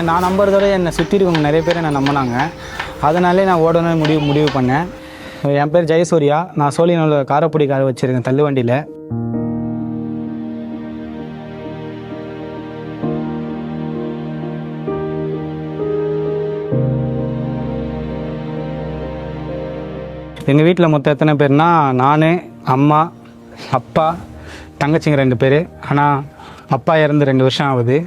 நான் நம்புறதோட என்னை சுற்றி இருக்கவங்க நிறைய பேர் என்னை நம்பினாங்க. அதனாலே நான் ஓடணும்னு முடிவு பண்ணேன். என் பேர் ஜெயசூர்யா. நான் சோழிங்கநல்லூர் காரப்பொடி காரை வச்சுருக்கேன் தள்ளுவண்டியில். எங்கள் வீட்டில் மொத்தம் எத்தனை பேர்னா, நான், அம்மா, அப்பா, தங்கச்சிங்க 2 பேர். ஆனால் அப்பா இறந்து 2 வருஷம் ஆகுது.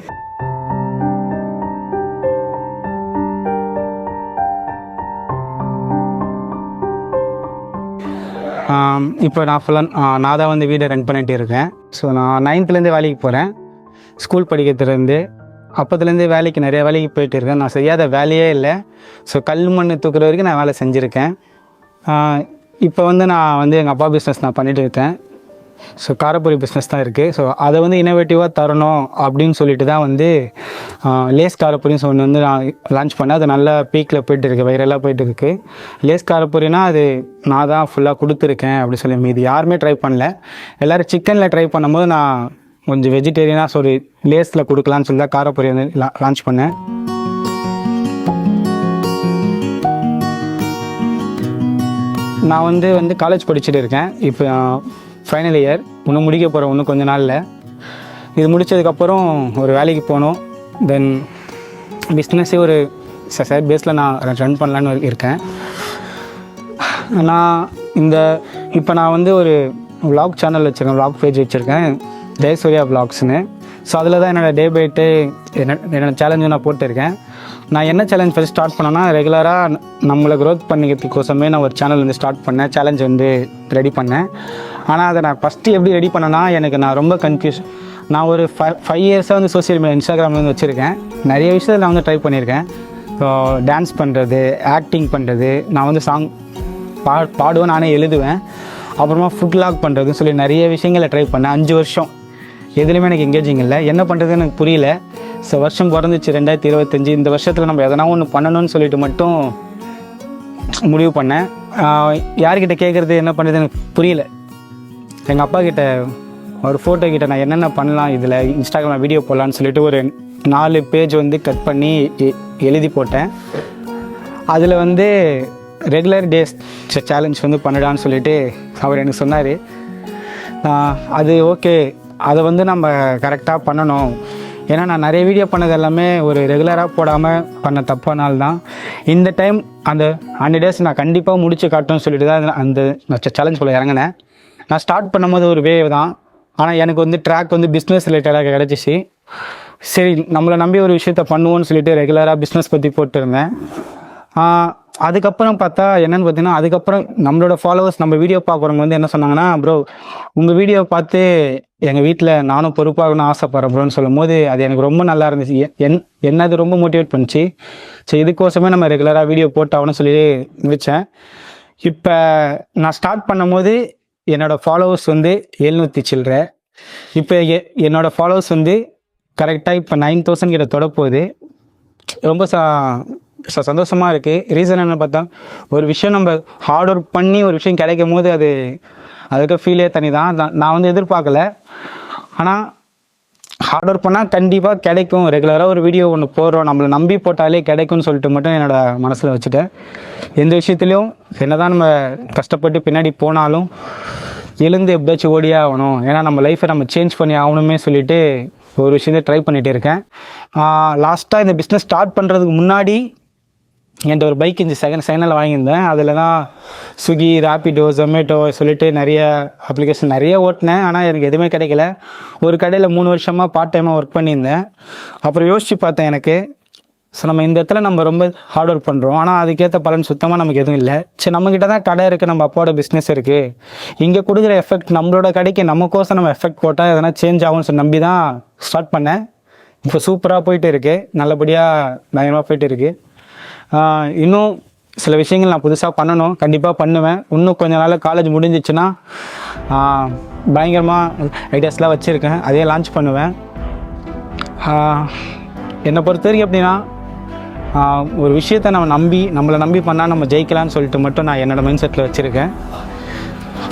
இப்போ நான் ஃபுல்லாக தான் வந்து வீடை ரன் பண்ணிகிட்டு இருக்கேன். ஸோ நான் 9th வேலைக்கு போகிறேன். ஸ்கூல் படிக்கிறதுலேருந்து அப்போதுலேருந்து நிறைய வேலைக்கு போயிட்டு இருக்கேன். நான் செய்யாத வேலையே இல்லை. ஸோ கல் மண் தூக்குற வரைக்கும் நான் வேலை செஞ்சுருக்கேன். இப்போ வந்து நான் எங்கள் அப்பா பிஸ்னஸ் நான் பண்ணிகிட்டு இருக்கேன். ஸோ காரப்பொரி பிஸ்னஸ் தான் இருக்குது. ஸோ அதை வந்து இன்னோவேட்டிவாக தரணும் அப்படின்னு சொல்லிட்டு தான் லேஸ் காரப்பொரின்னு ஒன்று நான் லான்ச் பண்ணேன். அது நல்லா பீக்கில் போய்ட்டு இருக்குது, வைரலாக போய்ட்டு இருக்குது. லேஸ் காரப்பொரினா அது நான் தான் ஃபுல்லாக கொடுத்துருக்கேன் அப்படி சொல்லி மீதி யாருமே ட்ரை பண்ணல. எல்லோரும் சிக்கனில் ட்ரை பண்ணும்போது நான் கொஞ்சம் வெஜிடேரியனாக சொல்லி லேஸில் கொடுக்கலான்னு சொல்லி தான் காரப்பொரி வந்து லான்ச் பண்ணேன். நான் வந்து காலேஜ் படிச்சுட்டு இருக்கேன். இப்போ ஃபைனல் இயர் இன்னும் முடிக்க போகிறேன். இன்னும் கொஞ்ச நாளில் இது முடித்ததுக்கப்புறம் ஒரு வேலைக்கு போகணும். தென் பிஸ்னஸே ஒரு சைட் பேஸில் நான் ரன் பண்ணலான்னு இருக்கேன். இப்போ நான் ஒரு விளாக் சேனல் வச்சுருக்கேன், விளாக் பேஜ் வச்சுருக்கேன், ஜெயசூர்யா விளாக்ஸ்னு. ஸோ அதில் தான் என்னோடய டே பை டே என்னோடய சேலஞ்சு நான் போட்டிருக்கேன். நான் என்ன சேலஞ்ச் ஃபஸ்ட் ஸ்டார்ட் பண்ணேன்னா, ரெகுலராக நம்மளை க்ரோத் பண்ணிக்கிறதுக்கோசமே நான் ஒரு சேனல் ஸ்டார்ட் பண்ணேன், சேலஞ்ச் ரெடி பண்ணேன். ஆனால் அதை நான் ஃபஸ்ட்டு எப்படி ரெடி பண்ணேன்னா, நான் ரொம்ப கன்ஃபியூஸ். நான் ஒரு 5 இயர்ஸாக சோசியல் மீடியா இன்ஸ்டாகிராமில் வச்சுருக்கேன். நிறைய விஷயத்தில் நான் ட்ரை பண்ணியிருக்கேன். ஸோ டான்ஸ் பண்ணுறது, ஆக்டிங் பண்ணுறது, நான் சாங் பாடுவேன், நானே எழுதுவேன். அப்புறமா ஃபுட் லாக் பண்ணுறதுன்னு சொல்லி நிறைய விஷயங்களை ட்ரை பண்ணேன். 5 வருஷம் எதுலேயுமே எனக்கு எங்கேஜிங் இல்லை. என்ன பண்ணுறதுன்னு எனக்கு புரியல. ஸோ வருஷம் பிறந்துச்சு 2025. இந்த வருஷத்தில் நம்ம எதனா ஒன்று பண்ணணும்னு சொல்லிட்டு மட்டும் முடிவு பண்ணேன். யார்கிட்ட கேட்குறது, என்ன பண்ணுறது எனக்கு புரியல. எங்கள் அப்பா கிட்ட ஒரு ஃபோட்டோ கிட்ட நான் என்னென்ன பண்ணலாம், இதில் இன்ஸ்டாகிராமில் வீடியோ போடலான்னு சொல்லிட்டு ஒரு 4 பேஜ் கட் பண்ணி எழுதி போட்டேன். அதில் ரெகுலர் டேஸ் சேலஞ்ச் பண்ணிடான்னு சொல்லிட்டு அவர் எனக்கு சொன்னார். அது ஓகே, அதை நம்ம கரெக்டாக பண்ணணும். ஏன்னா நான் நிறைய வீடியோ பண்ணது எல்லாமே ஒரு ரெகுலராக போடாமல் பண்ண தப்பானால் தான் இந்த டைம் அந்த 100 டேஸ் நான் கண்டிப்பாக முடிச்சு காட்டணும்னு சொல்லிட்டு தான் அந்த சேலஞ்ச் போல் இறங்கினேன். நான் ஸ்டார்ட் பண்ணும்போது ஒரு வேவ் தான். ஆனால் எனக்கு ட்ராக் பிஸ்னஸ் ரிலேட்டடாக கிடச்சிச்சு. சரி, நம்மளை நம்பி ஒரு விஷயத்த பண்ணுவோன்னு சொல்லிட்டு ரெகுலராக பிஸ்னஸ் பற்றி போட்டுருந்தேன். அதுக்கப்புறம் பார்த்தா என்னென்னு பார்த்தீங்கன்னா, அதுக்கப்புறம் நம்மளோட ஃபாலோவர்ஸ் நம்ம வீடியோ பார்க்குறவங்க என்ன சொன்னாங்கன்னா, ப்ரோ உங்கள் வீடியோ பார்த்து எங்கள் வீட்டில் நானும் பொறுப்பாகணும்னு ஆசைப்பட்றேன் ப்ரோன்னு சொல்லும் போது அது எனக்கு ரொம்ப நல்லா இருந்துச்சு. என்ன அது ரொம்ப மோட்டிவேட் பண்ணிச்சு. சரி, இதுக்கோசமே நம்ம ரெகுலராக வீடியோ போட்டாகணும்னு சொல்லி நினச்சேன். இப்போ நான் ஸ்டார்ட் பண்ணும் போது என்னோடய ஃபாலோவர்ஸ் 700 சில்லற. இப்போ என்னோடய ஃபாலோவர்ஸ் கரெக்டாக இப்போ 9000 கிட்ட தொடப்போகுது. ரொம்ப சந்தோஷமாக இருக்குது. ரீசன் என்ன பார்த்தா, ஒரு விஷயம் நம்ம ஹார்ட் ஒர்க் பண்ணி ஒரு விஷயம் கிடைக்கும் போது அதுக்கு ஃபீலே தனி தான். நான் எதிர்பார்க்கல. ஆனால் ஹார்ட் ஒர்க் பண்ணால் கண்டிப்பாக கிடைக்கும். ரெகுலராக ஒரு வீடியோ ஒன்று போடுறோம், நம்மளை நம்பி போட்டாலே கிடைக்கும்னு சொல்லிட்டு மட்டும் என்னோடய மனசில் வச்சுட்டேன். எந்த விஷயத்துலையும் என்ன தான் நம்ம கஷ்டப்பட்டு பின்னாடி போனாலும் எழுந்து எப்படியாச்சும் ஓடியே ஆகணும். ஏன்னா நம்ம லைஃப்பை நம்ம சேஞ்ச் பண்ணி ஆகணுமே சொல்லிட்டு ஒரு விஷயத்தை ட்ரை பண்ணிகிட்டு இருக்கேன். லாஸ்ட்டாக இந்த பிஸ்னஸ் ஸ்டார்ட் பண்ணுறதுக்கு முன்னாடி என்கிட்ட ஒரு பைக் செகண்டில் வாங்கியிருந்தேன். அதில் தான் ஸ்விக்கி, ராபிடோ, ஜொமேட்டோ சொல்லிட்டு நிறைய அப்ளிகேஷன் நிறைய ஓட்டினேன். ஆனால் எனக்கு எதுவுமே கிடைக்கல. ஒரு கடையில் 3 வருஷமாக பார்ட் டைமாக ஒர்க் பண்ணியிருந்தேன். அப்புறம் யோசித்து பார்த்தேன், ஸோ நம்ம இந்த இடத்துல நம்ம ரொம்ப ஹார்ட் ஒர்க் பண்ணுறோம், ஆனால் அதுக்கேற்ற பலன் சுத்தமாக நமக்கு எதுவும் இல்லை. சரி, நம்மக்கிட்ட தான் கடை இருக்குது, நம்ம அப்பாவோட பிஸ்னஸ் இருக்குது, இங்கே கொடுக்குற எஃபெக்ட் நம்மளோட கடைக்கு நமக்கோசம் நம்ம எஃபெக்ட் போட்டால் எதனா சேஞ்ச் ஆகும்னு சொல்லி நம்பி தான் ஸ்டார்ட் பண்ணேன். இப்போ சூப்பராக போயிட்டு இருக்குது, நல்லபடியாக பயங்கரமாக போயிட்டு இருக்குது. இன்னும் சில விஷயங்கள் நான் புதுசாக பண்ணணும், கண்டிப்பாக பண்ணுவேன். இன்னும் கொஞ்ச நாள் காலேஜ் முடிஞ்சிச்சுன்னா பயங்கரமாக ஐடியாஸ்லாம் வச்சுருக்கேன், அதே லான்ச் பண்ணுவேன். என்னை பொறுத்த வரைக்கும் எப்படின்னா, ஒரு விஷயத்தை நம்மளை நம்பி பண்ணால் நம்ம ஜெயிக்கலான்னு சொல்லிட்டு மட்டும் நான் என்னோடய மைண்ட் செட்டில் வச்சுருக்கேன்.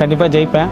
கண்டிப்பாக ஜெயிப்பேன்.